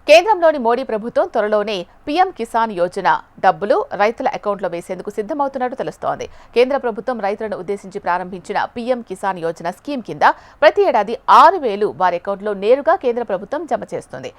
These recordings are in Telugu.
కేంద్రంలోని మోడీ ప్రభుత్వం త్వరలోనే పీఎం కిసాన్ యోజన డబ్బులు రైతుల అకౌంట్లో వేసేందుకు సిద్ధమవుతున్నట్టు తెలుస్తోంది. కేంద్ర ప్రభుత్వం రైతులను ఉద్దేశించి ప్రారంభించిన పీఎం కిసాన్ యోజన స్కీమ్ కింద ప్రతి ఏడాది 6,000 వారి అకౌంట్లో నేరుగా కేంద్ర ప్రభుత్వం జమ చేస్తుంది.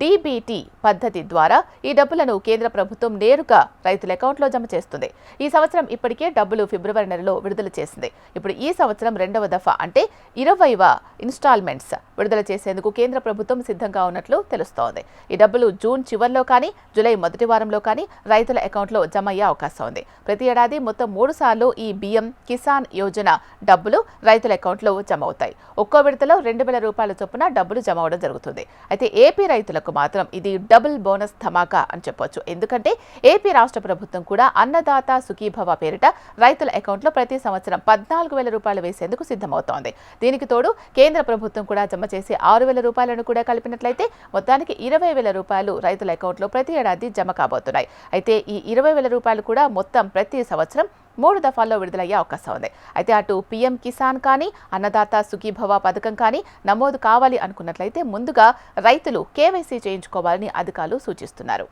డీబీటీ పద్ధతి ద్వారా ఈ డబ్బులను కేంద్ర ప్రభుత్వం నేరుగా రైతుల అకౌంట్లో జమ చేస్తుంది. ఈ సంవత్సరం ఇప్పటికే డబ్బులు ఫిబ్రవరి నెలలో విడుదల చేసింది. ఇప్పుడు ఈ సంవత్సరం రెండవ దఫా అంటే 20వ ఇన్స్టాల్మెంట్స్ విడుదల చేసేందుకు కేంద్ర ప్రభుత్వం సిద్ధంగా ఉన్నట్లు తెలుస్తోంది. ఈ డబ్బులు జూన్ చివర్లో కానీ జూలై మొదటి వారంలో కానీ రైతుల అకౌంట్లో జమ అయ్యే అవకాశం ఉంది. ప్రతి ఏడాది మొత్తం 3 సార్లు ఈ పీఎం కిసాన్ యోజన డబ్బులు రైతుల అకౌంట్లో జమ అవుతాయి. ఒక్కో విడతలో 2,000 రూపాయల చొప్పున డబ్బులు జమ అవడం జరుగుతుంది. అయితే ఏపీ రైతులకు మాత్రం ఇది డబుల్ బోనస్ ధమాకా అని చెప్పొచ్చు. ఎందుకంటే ఏపీ రాష్ట్ర ప్రభుత్వం కూడా అన్నదాత సుఖీభవ పేరిట రైతుల అకౌంట్లో ప్రతి సంవత్సరం 14,000 రూపాయలు వేసేందుకు సిద్ధమవుతోంది. దీనికి తోడు కేంద్ర ప్రభుత్వం కూడా జమ చేసే 6,000 రూపాయలను కూడా కలిపినట్లయితే మొత్తానికి 20,000 రూపాయలు రైతుల అకౌంట్లో ప్రతి ఏడాది జమ కాబోతున్నాయి. అయితే ఈ 20,000 రూపాయలు కూడా మొత్తం ప్రతి సంవత్సరం 3 దఫాల్లో విడుదలయ్యే అవకాశం ఉంది. అయితే అటు పీఎం కిసాన్ కానీ అన్నదాత సుఖీభవ పథకం కానీ నమోదు కావాలి అనుకున్నట్లయితే ముందుగా రైతులు కేవైసీ చేయించుకోవాలని అధికారులు సూచిస్తున్నారు.